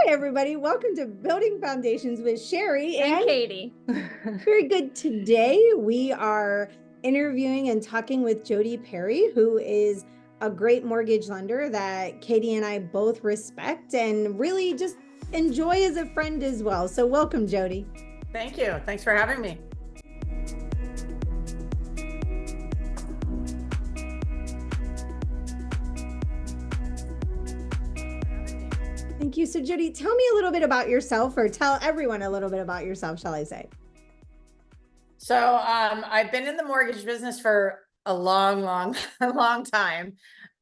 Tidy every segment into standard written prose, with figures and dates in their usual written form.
everybody. Welcome to Building Foundations with Sherry and Katie. Very good. Today we are interviewing and talking with Jodi Perry, who is a great mortgage lender that Katie and I both respect and really just enjoy as a friend as well. So welcome, Jodi. Thank you. Thanks for having me. Thank you. So Jodi, tell me a little bit about yourself, or tell everyone a little bit about yourself, shall I say? So I've been in the mortgage business for a long time.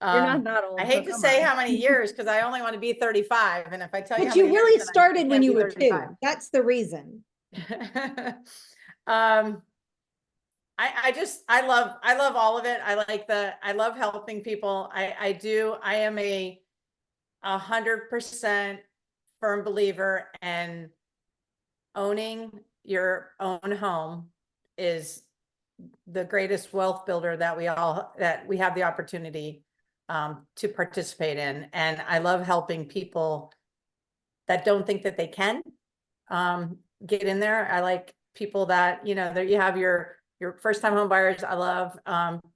You're not that old. I hate to say how many years because I only want to be 35. And if I tell you, but how you many really years, started when you were 2. That's the reason. I love all of it. I love helping people. I am a 100% firm believer in owning your own home is the greatest wealth builder that we have the opportunity to participate in. And I love helping people that don't think that they can get in there. I like people that, there you have your first time home buyers. I love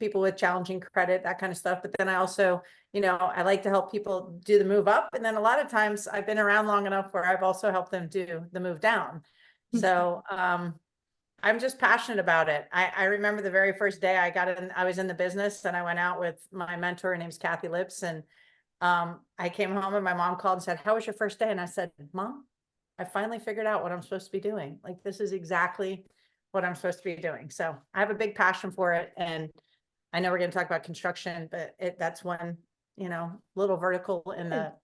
people with challenging credit, that kind of stuff. But then I also, I like to help people do the move up. And then a lot of times I've been around long enough where I've also helped them do the move down. So I'm just passionate about it. I remember the very first day I was in the business, and I went out with my mentor. Her name's Kathy Lips. And I came home and my mom called and said, "How was your first day?" And I said, "Mom, I finally figured out what I'm supposed to be doing. Like, this is exactly what I'm supposed to be doing." So I have a big passion for it. And I know we're going to talk about construction, but that's one, little vertical in the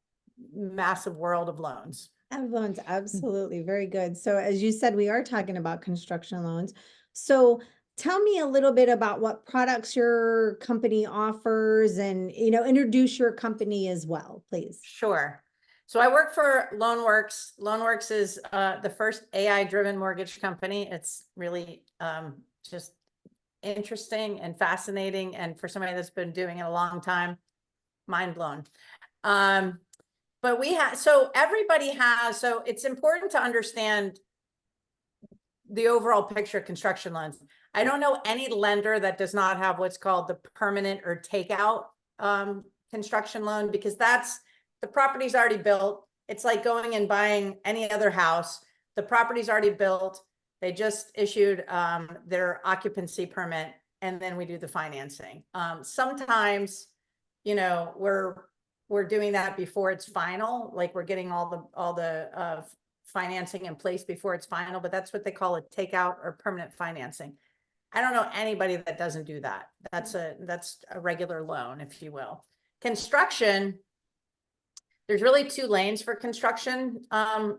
massive world of loans. Loans, absolutely. Very good. So as you said, we are talking about construction loans. So tell me a little bit about what products your company offers, and, introduce your company as well, please. Sure. So I work for LoanWorks. LoanWorks is the first AI-driven mortgage company. It's really just interesting and fascinating. And for somebody that's been doing it a long time, mind blown. But so it's important to understand the overall picture of construction loans. I don't know any lender that does not have what's called the permanent or takeout construction loan, because the property's already built. It's like going and buying any other house. The property's already built. They just issued their occupancy permit, and then we do the financing. Sometimes, we're doing that before it's final, like we're getting all the financing in place before it's final, but that's what they call a takeout or permanent financing. I don't know anybody that doesn't do that. That's a regular loan, if you will. Construction, there's really 2 lanes for construction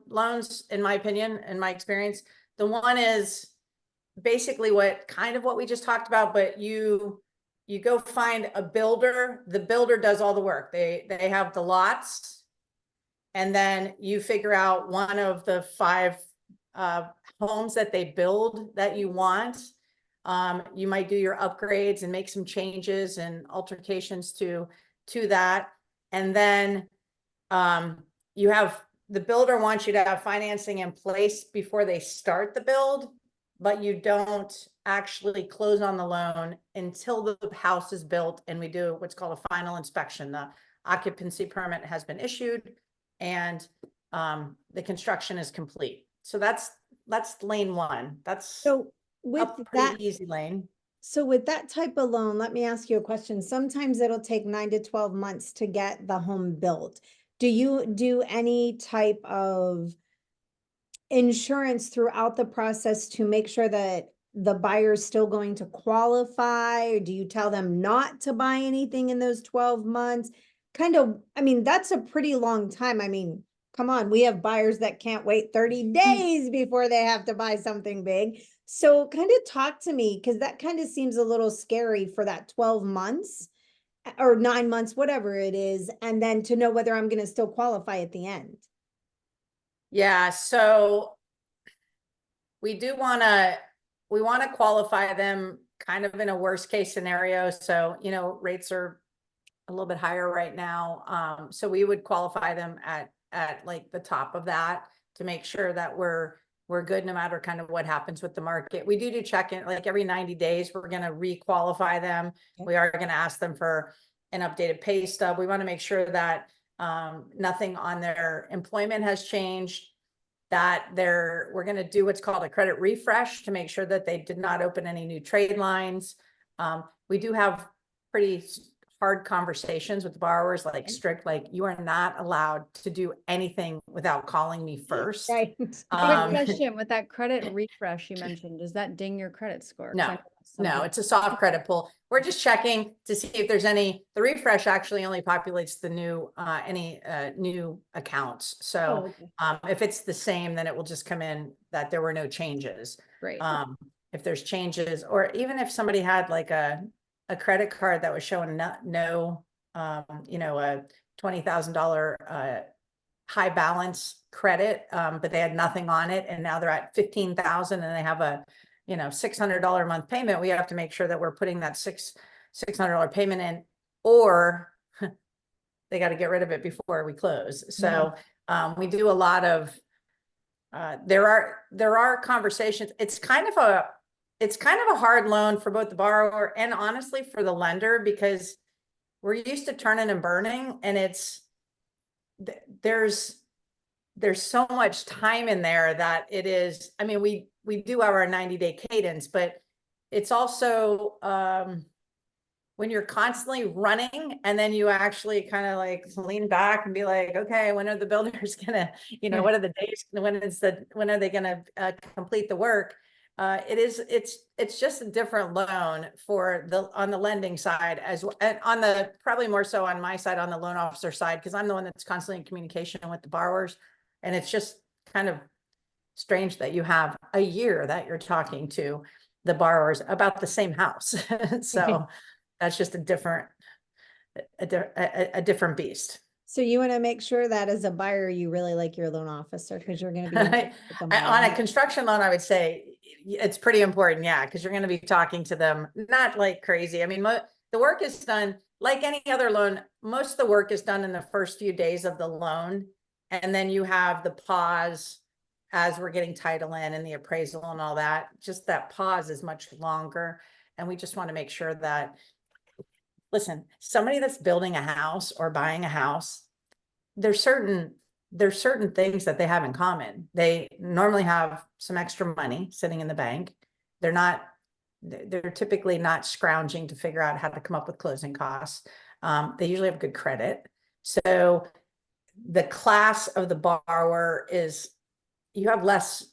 loans, in my opinion, in my experience. The one is basically what we just talked about, but you go find a builder. The builder does all the work. They have the lots, and then you figure out one of the 5 homes that they build that you want. You might do your upgrades and make some changes and altercations to that. And then the builder wants you to have financing in place before they start the build, but you don't actually close on the loan until the house is built, and we do what's called a final inspection. The occupancy permit has been issued, and the construction is complete. So that's lane 1. That's a pretty easy lane. So with that type of loan, let me ask you a question. Sometimes it'll take 9 to 12 months to get the home built. Do you do any type of insurance throughout the process to make sure that the buyer is still going to qualify? Or do you tell them not to buy anything in those 12 months? That's a pretty long time. Come on, we have buyers that can't wait 30 days before they have to buy something big. So kind of talk to me, because that kind of seems a little scary for that 12 months or 9 months, whatever it is, and then to know whether I'm going to still qualify at the end. Yeah, so we want to qualify them kind of in a worst case scenario. So, rates are a little bit higher right now. So we would qualify them at at like the top of that to make sure that we're good no matter kind of what happens with the market. We do check-in, like every 90 days, we're going to re-qualify them. Okay. We are going to ask them for an updated pay stub. We want to make sure that nothing on their employment has changed, that we're going to do what's called a credit refresh to make sure that they did not open any new trade lines. We do have pretty hard conversations with the borrowers, like strict, like you are not allowed to do anything without calling me first. Right. Quick question, with that credit refresh you mentioned, does that ding your credit score? 'Cause I No, know some no, people- it's a soft credit pull. We're just checking to see if there's the refresh actually only populates the new, any new accounts. Oh, So okay. if it's the same, then it will just come in that there were no changes. Great. If there's changes, or even if somebody had like a credit card that was showing no, you know, a $20,000 high balance credit, but they had nothing on it, and now they're at 15,000 and they have a, you know, $600 a month payment, we have to make sure that we're putting that $600 payment in, or they got to get rid of it before we close. So we do a lot of, there are conversations. It's kind of a hard loan for both the borrower and honestly for the lender, because we're used to turning and burning, and there's so much time in there that it is, I mean, we do our 90-day cadence, but it's also, when you're constantly running and then you actually kind of like lean back and be like, okay, when are the builders gonna, you know, what are the days, when are they gonna complete the work? It's just a different loan on the lending side, as well, and on the, probably more so on my side, on the loan officer side, because I'm the one that's constantly in communication with the borrowers. And it's just kind of strange that you have a year that you're talking to the borrowers about the same house. So that's just a different beast. So you want to make sure that as a buyer, you really like your loan officer, because you're going to be with them all. On a construction loan, I would say it's pretty important. Yeah. Because you're going to be talking to them, not like crazy. I mean, the work is done like any other loan. Most of the work is done in the first few days of the loan. And then you have the pause as we're getting title in and the appraisal and all that. Just that pause is much longer. And we just want to make sure that, listen, somebody that's building a house or buying a house, there's certain things that they have in common. They normally have some extra money sitting in the bank. They're typically not scrounging to figure out how to come up with closing costs. They usually have good credit. So the class of the borrower is, you have less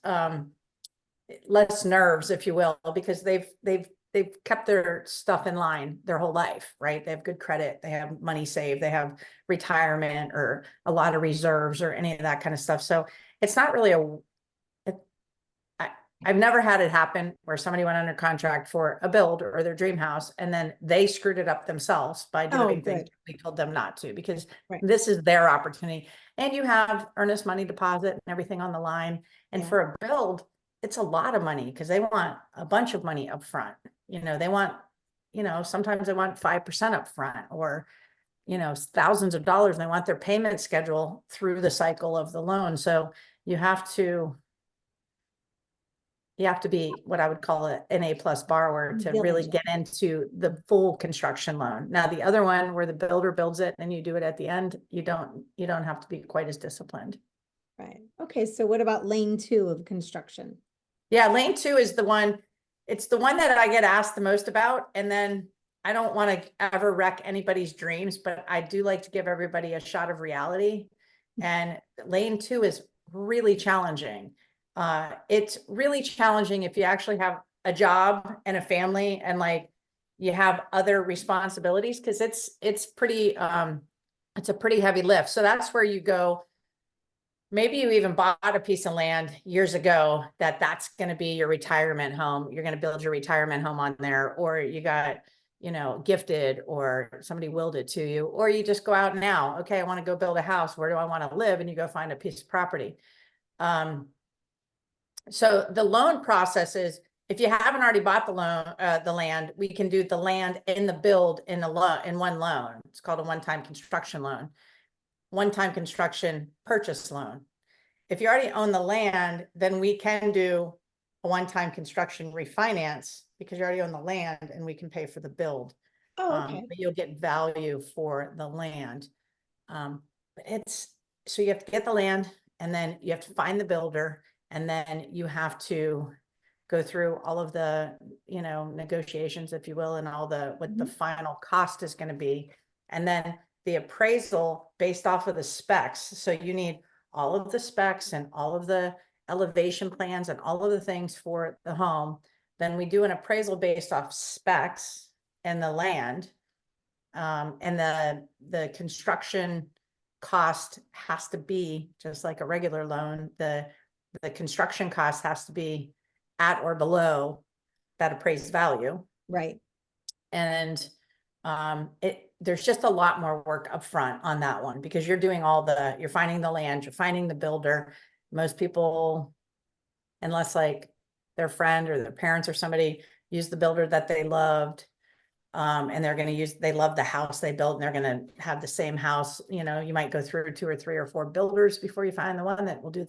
nerves, if you will, because they've kept their stuff in line their whole life, right? They have good credit, they have money saved, they have retirement or a lot of reserves or any of that kind of stuff. So it's not really I've never had it happen where somebody went under contract for a build or their dream house, and then they screwed it up themselves by doing things we told them not to, because this is their opportunity. And you have earnest money deposit and everything on the line. And for a build, it's a lot of money because they want a bunch of money up front. You know, they want, you know, sometimes they want 5% up front, or, you know, thousands of dollars, and they want their payment schedule through the cycle of the loan. So you have to be what I would call an A+ borrower to really get into the full construction loan. Now, the other one where the builder builds it and you do it at the end, you don't have to be quite as disciplined. Right. Okay. So what about lane 2 of construction? Yeah. Lane 2 is the one, it's the one that I get asked the most about. And then I don't want to ever wreck anybody's dreams, but I do like to give everybody a shot of reality. And lane 2 is really challenging. It's really challenging if you actually have a job and a family and like you have other responsibilities, because it's pretty it's a pretty heavy lift. So that's where you go. Maybe you even bought a piece of land years ago that's going to be your retirement home. You're going to build your retirement home on there, or you got, you know, gifted, or somebody willed it to you, or you just go out now. Okay, I want to go build a house. Where do I want to live? And you go find a piece of property. So the loan process is, if you haven't already bought the land, we can do the land and the build in one loan. It's called a one-time construction loan. one-time construction purchase loan. If you already own the land, then we can do a one-time construction refinance because you already own the land and we can pay for the build. Oh, okay. But you'll get value for the land. But so you have to get the land and then you have to find the builder and then you have to go through all of the, negotiations, if you will, and all what the final cost is going to be. And then the appraisal based off of the specs. So you need all of the specs and all of the elevation plans and all of the things for the home. Then we do an appraisal based off specs and the land. And the construction cost has to be just like a regular loan. The construction cost has to be at or below that appraised value. Right. And there's just a lot more work up front on that one because you're doing you're finding the land, you're finding the builder. Most people, unless like their friend or their parents or somebody used the builder that they loved, and they're going to they love the house they built and they're going to have the same house. You might go through 2 or 3 or 4 builders before you find the one that will do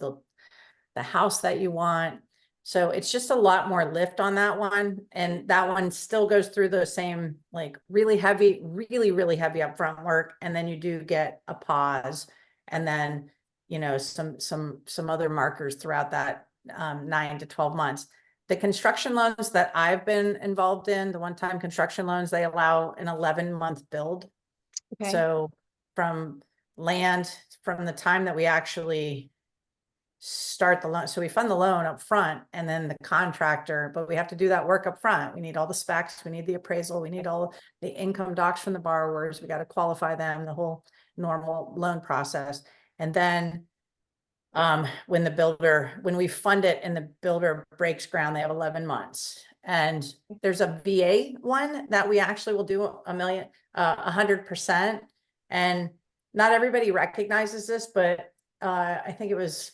the house that you want. So it's just a lot more lift on that one. And that one still goes through the same, like really heavy upfront work. And then you do get a pause and then, some other markers throughout that 9 to 12 months. The construction loans that I've been involved in, the one-time construction loans, they allow an 11-month build. Okay. So from the time that we actually start the loan. So we fund the loan up front and then the contractor, but we have to do that work up front. We need all the specs, we need the appraisal, we need all the income docs from the borrowers. We got to qualify them, the whole normal loan process. And then when we fund it and the builder breaks ground, they have 11 months. And there's a VA one that we actually will do 100%. And not everybody recognizes this, but I think it was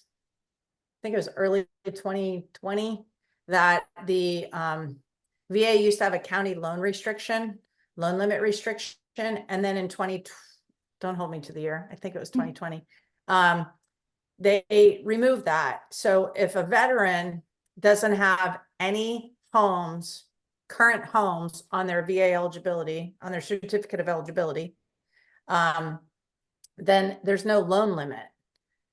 early 2020 that the VA used to have a county loan limit restriction. And then in don't hold me to the year, I think it was 2020. They removed that. So if a veteran doesn't have any current homes on their VA eligibility, on their certificate of eligibility, then there's no loan limit.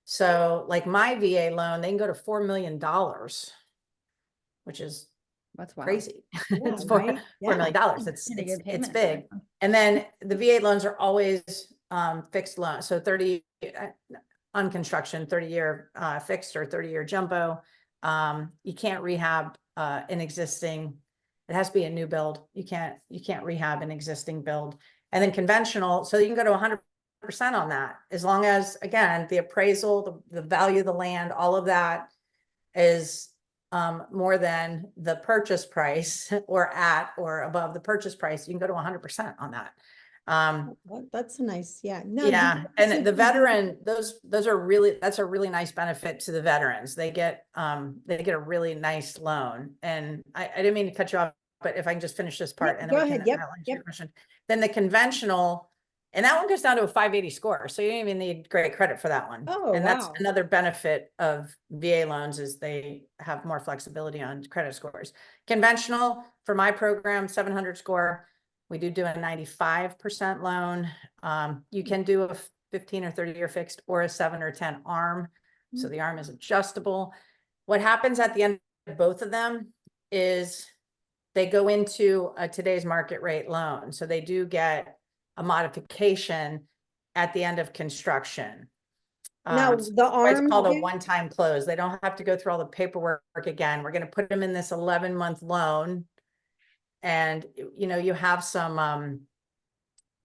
So like my VA loan, they can go to $4 million, which is That's wild. crazy. It's right? $4 million. Pretty good It's payment. big. And then the VA loans are always fixed loans. So 30 on construction, 30-year fixed or 30-year jumbo. You can't rehab an existing. It has to be a new build. You can't rehab an existing build. And then conventional, so you can go to 100% on that, as long as, again, the appraisal, the value of the land, all of that is more than the purchase price or at or above the purchase price. You can go to 100% on that. That's a nice, yeah. No, Yeah. And the veteran, that's a really nice benefit to the veterans. They get a really nice loan. And I didn't mean to cut you off, but if I can just finish this part and then go we ahead. can Yep, outline yep. your question. Then the conventional, and that one goes down to a 580 score. So you don't even need great credit for that one. Oh, and that's wow. another benefit of VA loans is they have more flexibility on credit scores. Conventional for my program, 700 score. We do a 95% loan. You can do a 15 or 30-year fixed or a 7 or 10 ARM. So the ARM is adjustable. What happens at the end of both of them is they go into a today's market rate loan. So they do get a modification at the end of construction. Now, So the it's arms called a do- one-time close. They don't have to go through all the paperwork again. We're going to put them in this 11-month loan. And, you have some,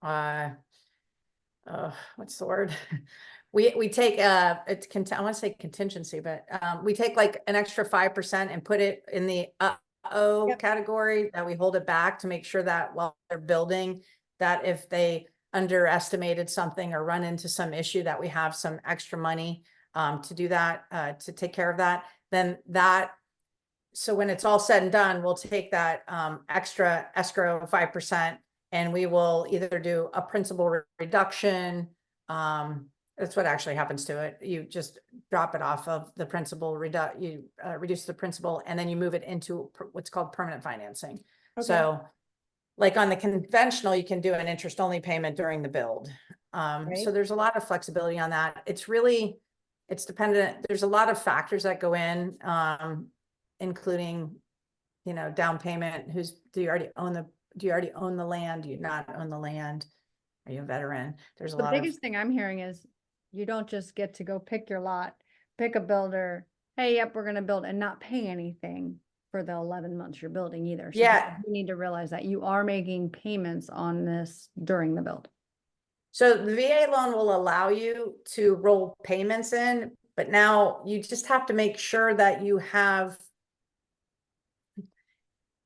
what's the word? We take, I want to say contingency, but we take like an extra 5% and put it in the Yep. category that we hold it back to make sure that while they're building, that if they underestimated something or run into some issue, that we have some extra money to do that, to take care of that, then so when it's all said and done, we'll take that extra escrow 5% and we will either do a principal reduction That's what actually happens to it. You just drop it off of the principal, reduce the principal, and then you move it into what's called permanent financing. Okay. So like on the conventional, you can do an interest only payment during the build. Right. So there's a lot of flexibility on that. It's dependent. There's a lot of factors that go in, including, down payment. Do you already own the land? Do you not own the land? Are you a veteran? There's a The lot of, biggest thing I'm hearing is you don't just get to go pick your lot, pick a builder. Hey, yep, we're gonna build and not pay anything for the 11 months you're building either. So Yeah. you need to realize that you are making payments on this during the build. so the VA loan will allow you to roll payments in, but now you just have to make sure that you have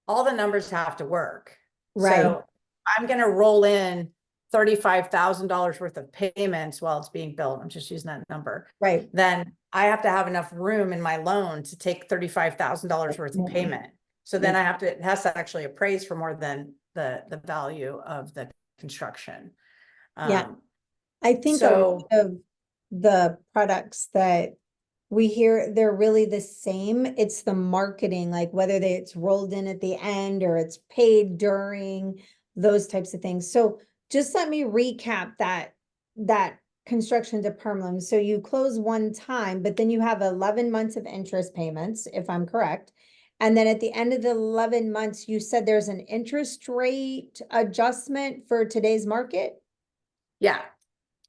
all the numbers have to work. Right. So I'm going to roll in $35,000 worth of payments while it's being built. I'm just using that number. Right. Then I have to have enough room in my loan to take $35,000 worth of Yeah. payment. So then it has to actually appraise for more than the value of the construction. Yeah. I think a So lot of the products that we hear, they're really the same. It's the marketing, like whether it's rolled in at the end or it's paid during, those types of things. So just let me recap that construction to perm loan. So you close one time, but then you have 11 months of interest payments, if I'm correct. And then at the end of the 11 months, you said there's an interest rate adjustment for today's market? yeah,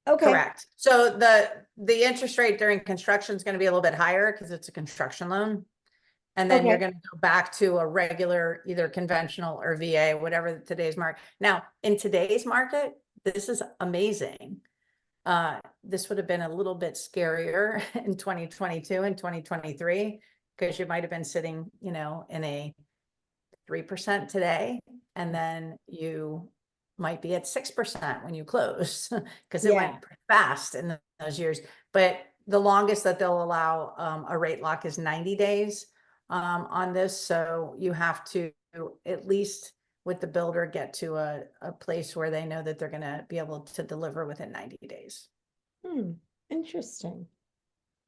Okay. correct. So the interest rate during construction is going to be a little bit higher because it's a construction loan. And then you're Okay. going to go back to a regular, either conventional or VA, whatever today's market. Now, in today's market, this is amazing. This would have been a little bit scarier in 2022 and 2023, because you might have been sitting, in a 3% today, and then you might be at 6% when you close, because it Yeah. went pretty fast in those years. But the longest that they'll allow a rate lock is 90 days on this. So you have to, at least with the builder, get to a place where they know that they're going to be able to deliver within 90 days. Interesting.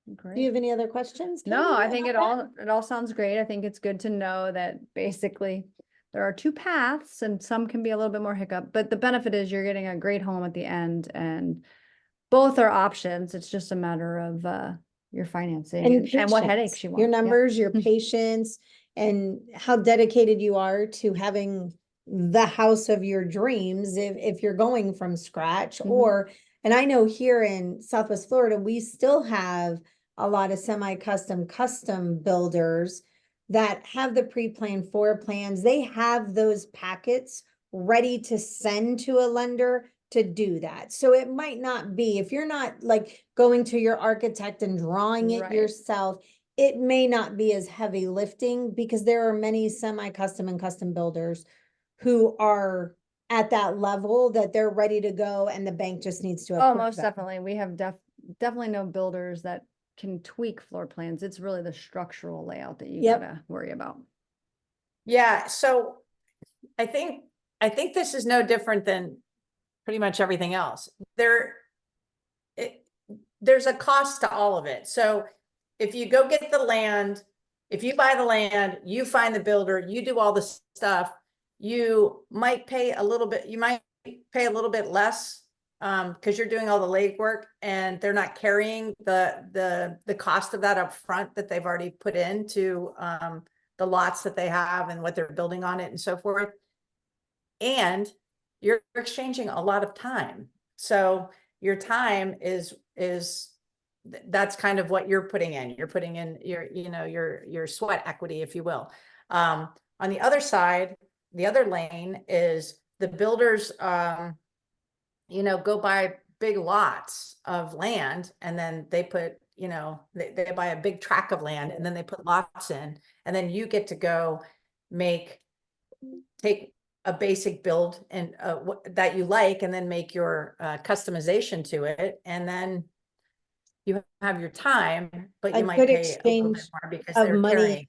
Do you Great. have any other questions? No, Katie, I think about it all sounds great. I think it's good to know that basically there are two paths and some can be a little bit more hiccup, but the benefit is you're getting a great home at the end and both are options. It's just a matter of your financing and what headaches patience. you want. Your Yeah. numbers, your patience, and how dedicated you are to having the house of your dreams if you're going from scratch. Mhm. And I know here in Southwest Florida, we still have a lot of custom builders that have the pre-planned floor plans. They have those packets ready to send to a lender to do that. So it might not be, if you're not like going to your architect and drawing it Right. yourself, it may not be as heavy lifting, because there are many semi-custom and custom builders who are at that level that they're ready to go and the bank just needs to Oh, approve most them. definitely. We have definitely no builders that can tweak floor plans. It's really the structural layout that you Yep. gotta worry about. Yeah, so I think this is no different than pretty much everything else. There's a cost to all of it. So if you go get the land, if you buy the land, you find the builder, you do all the stuff, you might pay a little bit, less because you're doing all the legwork and they're not carrying the cost of that up front that they've already put into the lots that they have and what they're building on it and so forth. And you're exchanging a lot of time. So your time is that's kind of what you're putting in. You're putting in your sweat equity, if you will. On the other side, the other lane is the builders, go buy big lots of land, and then they put, they buy a big tract of land, and then they put lots in, and then you get to go take a basic build and that you like, and then make your customization to it, and then you have your time, but A you might good pay a little bit exchange more because of they're money. carrying.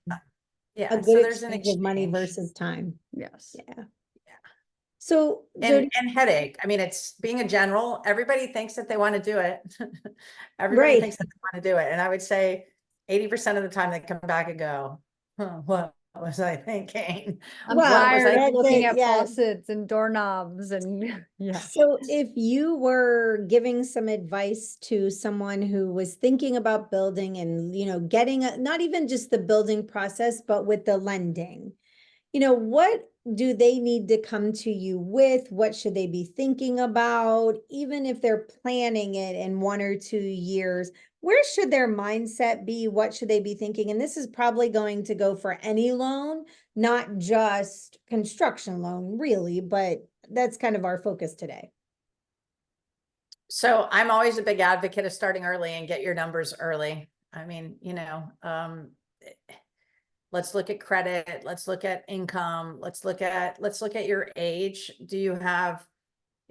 Yeah, A so good there's an exchange of money exchange. versus time. Yes. Yeah. So Jodi, and headache. I mean, it's being a general, everybody thinks that they want to do it. Everybody right. thinks that they want to do it. And I would say 80% of the time they come back and go, huh, what was I thinking? I'm Well, What was I tired of that's looking it, at yeah. faucets and doorknobs and yeah. So if you were giving some advice to someone who was thinking about building and, getting not even just the building process, but with the lending, what do they need to come to you with? What should they be thinking about? Even if they're planning it in 1 or 2 years, where should their mindset be? What should they be thinking? And this is probably going to go for any loan, not just construction loan, really, but that's kind of our focus today. So I'm always a big advocate of starting early and get your numbers early. I mean, let's look at credit, let's look at income, let's look at your age. Do you have,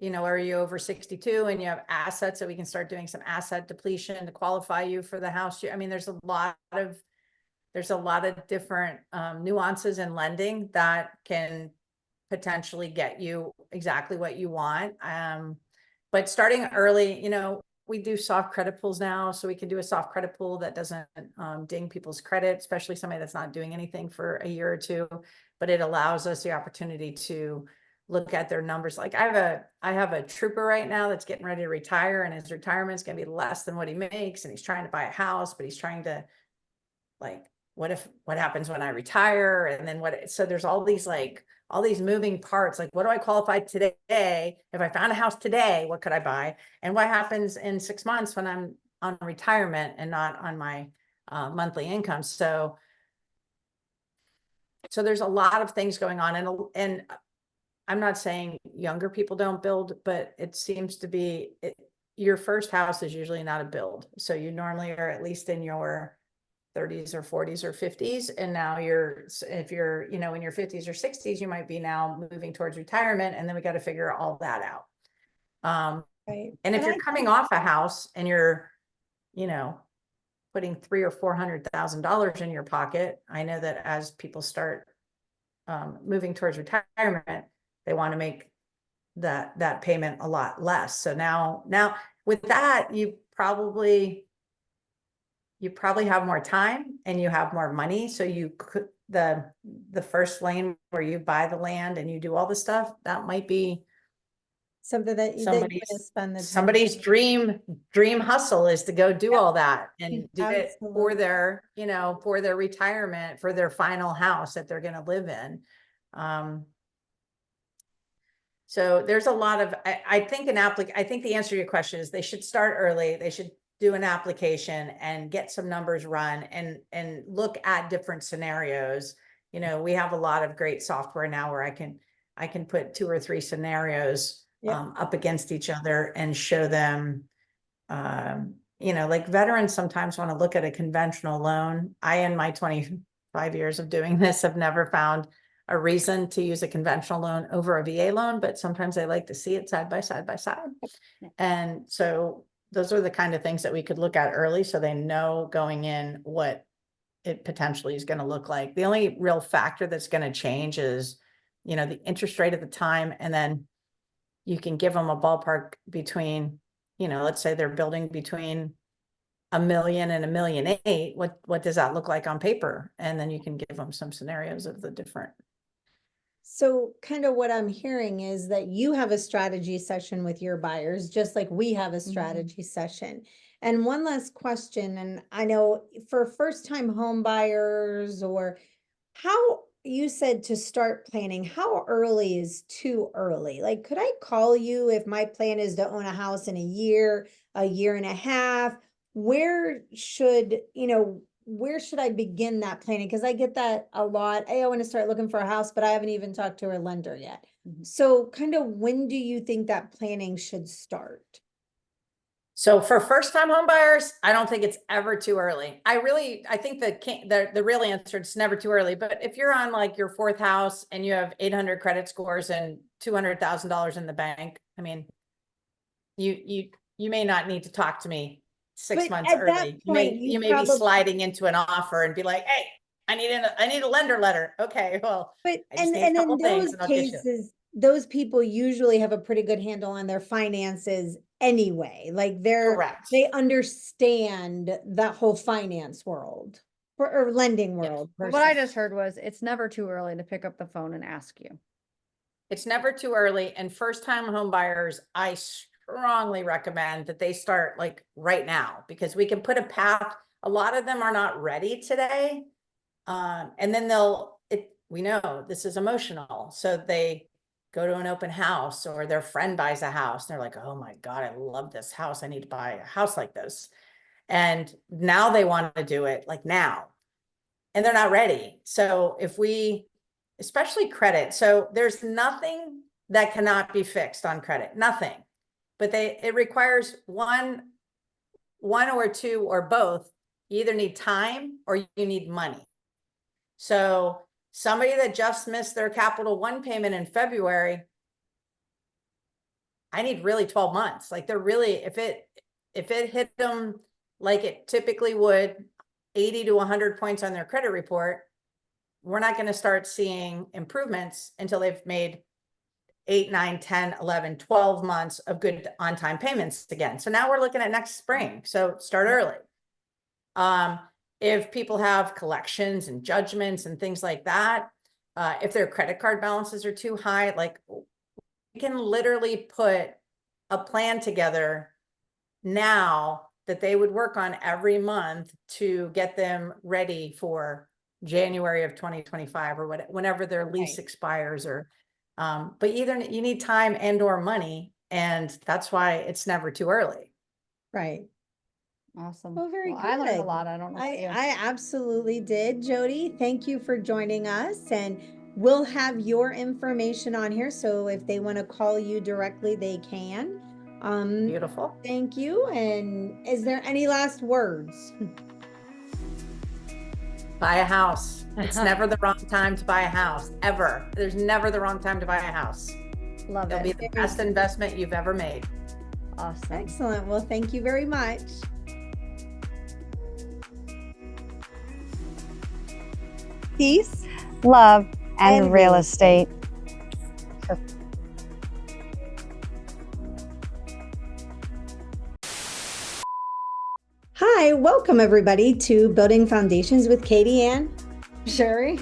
are you over 62 and you have assets, so we can start doing some asset depletion to qualify you for the house? I mean, there's a lot of different nuances in lending that can potentially get you exactly what you want. But starting early, we do soft credit pools now, so we can do a soft credit pool that doesn't ding people's credit, especially somebody that's not doing anything for a year or two, but it allows us the opportunity to look at their numbers. Like I have a trooper right now that's getting ready to retire, and his retirement's going to be less than what he makes, and he's trying to buy a house, but he's trying to, like, what happens when I retire? And then so there's all these moving parts. Like, what do I qualify today? If I found a house today, what could I buy? And what happens in 6 months when I'm on retirement and not on my monthly income? So there's a lot of things going on, and I'm not saying younger people don't build, but it seems to be your first house is usually not a build. So you normally are at least in your 30s or 40s or 50s. And now if you're, in your 50s or 60s, you might be now moving towards retirement. And then we got to figure all that out. Right. And if you're coming off a house and you're, putting $300,000 or $400,000 in your pocket, I know that as people start moving towards retirement, they want to make that payment a lot less. So now with that, you probably have more time and you have more money. So you could, the first lane where you buy the land and you do all the stuff, that might be Something that you're going to spend the time. somebody's dream hustle is to go do all that and do it for their, for their retirement, for their final house that they're going to live in. So there's a lot of, I think the answer to your question is they should start early. They should do an application and get some numbers run and look at different scenarios. We have a lot of great software now where I can put 2 or 3 scenarios up against each other and show them, like veterans sometimes want to look at a conventional loan. I, in my 25 years of doing this, have never found a reason to use a conventional loan over a VA loan, but sometimes they like to see it side by side by side. And so those are the kind of things that we could look at early, so they know going in what it potentially is going to look like. The only real factor that's going to change is, the interest rate at the time. And then you can give them a ballpark between, let's say they're building between $1 million and $1.8 million. What does that look like on paper? And then you can give them some scenarios of the different. So kind of what I'm hearing is that you have a strategy session with your buyers, just like we have a strategy session. And one last question, and I know for first-time home buyers, or how you said to start planning, how early is too early? Like, could I call you if my plan is to own a house in a year and a half? Where should I begin that planning? Because I get that a lot. Hey, I want to start looking for a house, but I haven't even talked to a lender yet. So kind of when do you think that planning should start? So for first-time home buyers, I don't think it's ever too early. I think the real answer is never too early. But if you're on like your 4th house and you have 800 credit scores and $200,000 in the bank, I mean, you may not need to talk to me 6 months early. You may be sliding into an offer and be like, "Hey, I need a lender letter." Okay, well, but I just need a couple things and I'll get you. those people usually have a pretty good handle on their finances anyway. Like Correct. they understand that whole finance world or lending Yes. world. per What I se. just heard was it's never too early to pick up the phone and ask you. It's never too early, and first-time home buyers, I strongly recommend that they start like right now, because we can put a path. A lot of them are not ready today. And then we know this is emotional. So they go to an open house, or their friend buys a house and they're like, oh my God, I love this house. I need to buy a house like this. And now they want to do it like now, and they're not ready. So especially credit. So there's nothing that cannot be fixed on credit, nothing, but it requires one or two or both. You either need time or you need money. So somebody that just missed their Capital One payment in February, I need really 12 months. Like they're really, if it hit them like it typically would, 80 to 100 points on their credit report, we're not going to start seeing improvements until they've made 8, 9, 10, 11, 12 months of good on-time payments again. So now we're looking at next spring. So start early. If people have collections and judgments and things like that, if their credit card balances are too high, like we can literally put a plan together now that they would work on every month to get them ready for January of 2025 or whenever their lease expires, or but either you need time and or money, and that's why it's never too early. Right. Awesome. Well, very I learned a good. lot. I don't know. about you. I absolutely did. Jodi, thank you for joining us, and we'll have your information on here. So if they want to call you directly, they can. Beautiful. Thank you. And is there any last words? Buy a house. It's never the wrong time to buy a house, ever. There's never the wrong time to buy a house. Love It'll be it. the best investment you've ever made. Awesome. Excellent. Well, thank you very much. Peace, love, and real estate. Hi, welcome everybody to Building Foundations with Katie Ann. Sherry?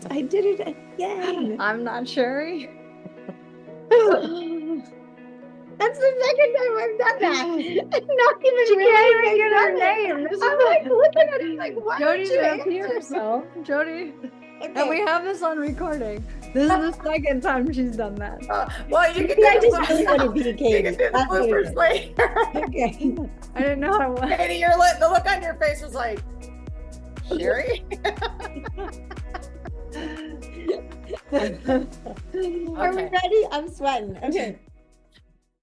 I did it again. I'm not Sherry. That's the second time I've done that. Not even She can't realizing even get I've her done it. name. This is I'm like looking at it like, why Jodi's did you gonna pee answer? herself. Jodi. And Okay. we have this on recording. This is the second time she's done that. Well, you can Maybe I do just really want to be You Katie. can do the That's what it bloopers is. later. Okay. I didn't know how it was. Katie, the look on your face was like, Sherry? Are we Okay. ready? I'm sweating. Okay.